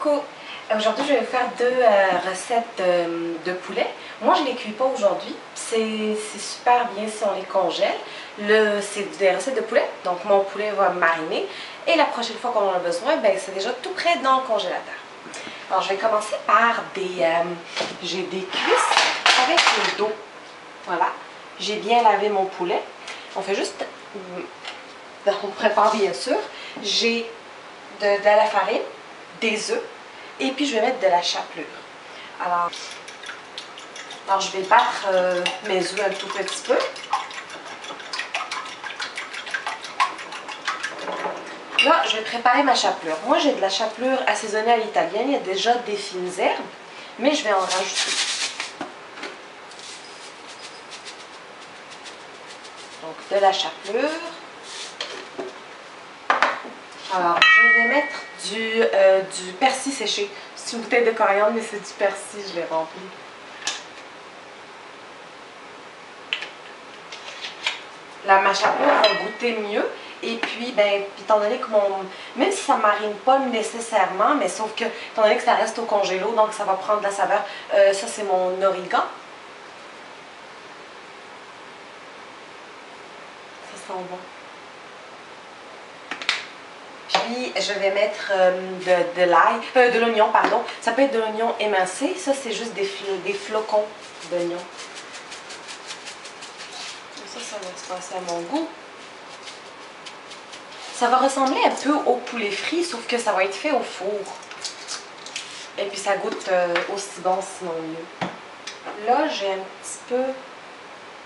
Coucou! Aujourd'hui, je vais vous faire deux recettes de poulet. Moi, je ne les cuis pas aujourd'hui. C'est super bien si on les congèle. C'est des recettes de poulet, donc mon poulet va mariner. Et la prochaine fois qu'on en a besoin, ben, c'est déjà tout prêt dans le congélateur. Alors, je vais commencer par j'ai des cuisses avec le dos. Voilà. J'ai bien lavé mon poulet. On fait juste... On prépare bien sûr. J'ai de la farine, des œufs, et puis je vais mettre de la chapelure. Alors je vais battre mes œufs un tout petit peu. Là, je vais préparer ma chapelure. Moi, j'ai de la chapelure assaisonnée à l'italienne. Il y a déjà des fines herbes, mais je vais en rajouter. Donc, de la chapelure. Alors, je vais mettre du persil séché. C'est une bouteille de coriandre, mais c'est du persil, je l'ai rempli. Ma chapelure va goûter mieux. Et puis, ben, étant donné que même si ça ne marine pas nécessairement, mais sauf que, étant donné que ça reste au congélo, donc ça va prendre de la saveur. Ça, c'est mon origan. Ça sent bon. Puis, je vais mettre de l'ail, de l'oignon, pardon. Ça peut être de l'oignon émincé. Ça, c'est juste des flocons d'oignon. Ça va se passer à mon goût. Ça va ressembler un peu au poulet frit, sauf que ça va être fait au four. Et puis, ça goûte aussi bon, sinon mieux. Là, j'ai un petit peu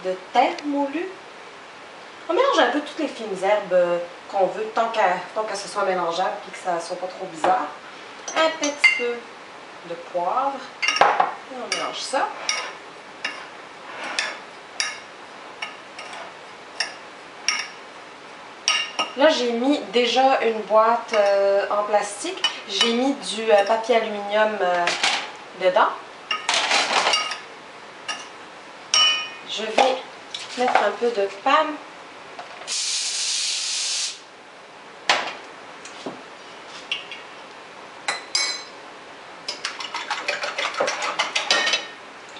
de thym moulu. On mélange un peu toutes les fines herbes qu'on veut, tant que ce soit mélangeable et que ça ne soit pas trop bizarre. Un petit peu de poivre. Et on mélange ça. Là, j'ai mis déjà une boîte en plastique. J'ai mis du papier aluminium dedans. Je vais mettre un peu de PAM.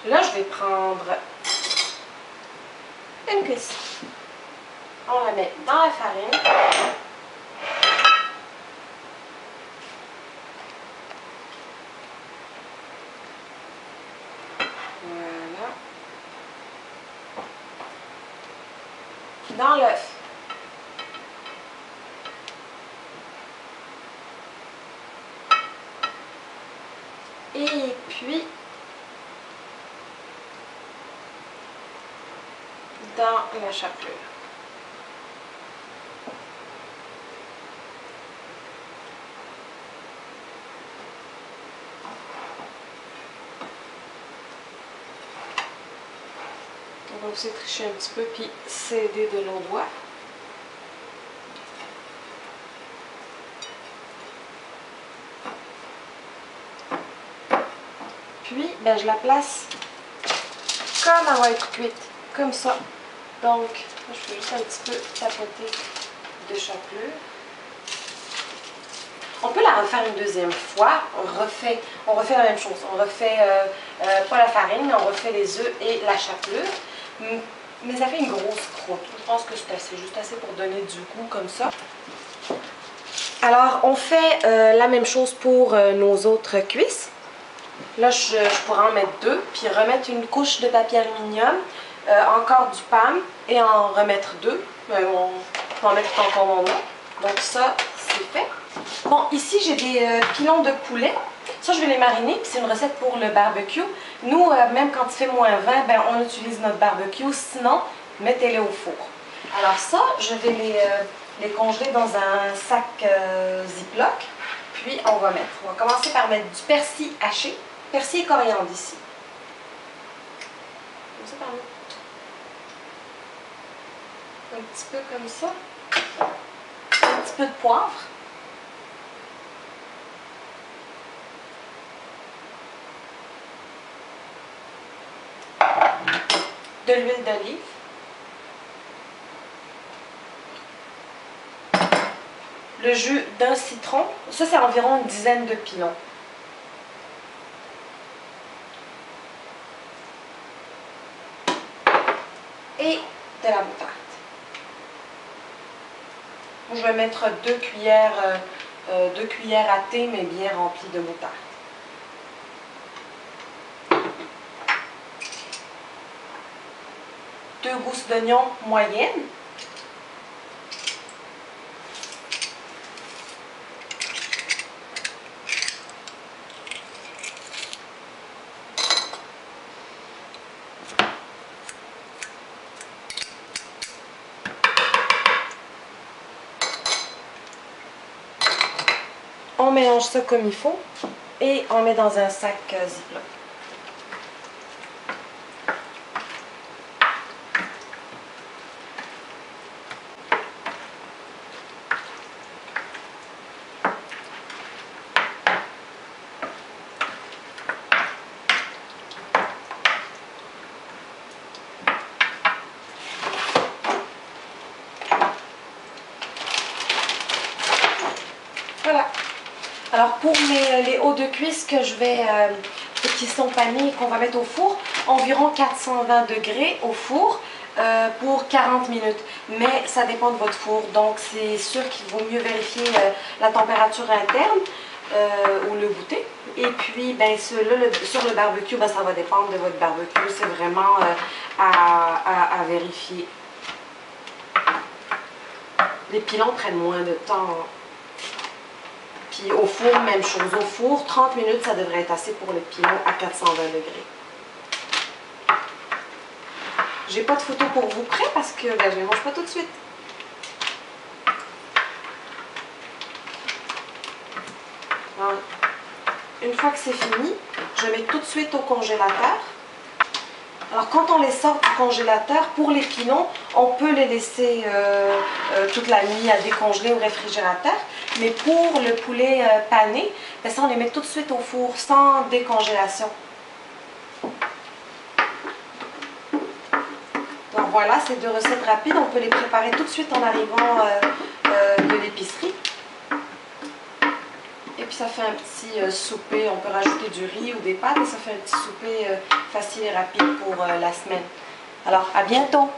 Là, je vais prendre une cuisse. On la met dans la farine. Voilà. Dans l'œuf. Et puis, dans la chapelure. On va aussi tricher un petit peu puis s'aider de nos doigts. Puis, ben, je la place comme elle va être cuite, comme ça. Donc, je fais juste un petit peu tapoter de chapelure. On peut la refaire une deuxième fois. On refait la même chose. On refait pas la farine, mais on refait les œufs et la chapelure. Mais ça fait une grosse croûte. Je pense que c'est juste assez pour donner du goût comme ça. Alors, on fait la même chose pour nos autres cuisses. Là, je pourrais en mettre deux, puis remettre une couche de papier aluminium, encore du PAM, et en remettre deux. On va en mettre encore moins. Donc ça, c'est fait. Bon, ici, j'ai des pilons de poulet. Ça, je vais les mariner, puis c'est une recette pour le barbecue. Nous, même quand il fait moins 20, ben, on utilise notre barbecue. Sinon, mettez-les au four. Alors ça, je vais les congeler dans un sac Ziploc. Puis, on va commencer par mettre du persil haché. Persil et coriandre ici. Comme ça, par là. Un petit peu comme ça. Un petit peu de poivre. De l'huile d'olive. Le jus d'un citron. Ça, c'est environ une dizaine de pilons. et de la moutarde. Je vais mettre 2 cuillères à thé, mais bien remplies de moutarde. Deux gousses d'oignon moyennes. On mélange ça comme il faut et on met dans un sac Ziploc. Voilà. Alors pour les hauts de cuisse qui sont panés et qu'on va mettre au four, environ 420 degrés au four pour 40 minutes. Mais ça dépend de votre four, donc c'est sûr qu'il vaut mieux vérifier la température interne ou le goûter. Et puis ben, sur le barbecue, ben, ça va dépendre de votre barbecue, c'est vraiment à vérifier. Les pilons prennent moins de temps. Puis au four, même chose. Au four, 30 minutes, ça devrait être assez pour le pilon à 420 degrés. J'ai pas de photo pour vous prêt parce que ben, je ne les mange pas tout de suite. Alors, une fois que c'est fini, je mets tout de suite au congélateur. Alors quand on les sort du congélateur, pour les pilons, on peut les laisser toute la nuit à décongeler au réfrigérateur. Mais pour le poulet pané, ben ça, on les met tout de suite au four sans décongélation. Donc voilà, c'est 2 recettes rapides. On peut les préparer tout de suite en arrivant de l'épicerie. Et puis ça fait un petit souper, on peut rajouter du riz ou des pâtes et ça fait un petit souper facile et rapide pour la semaine. Alors à bientôt!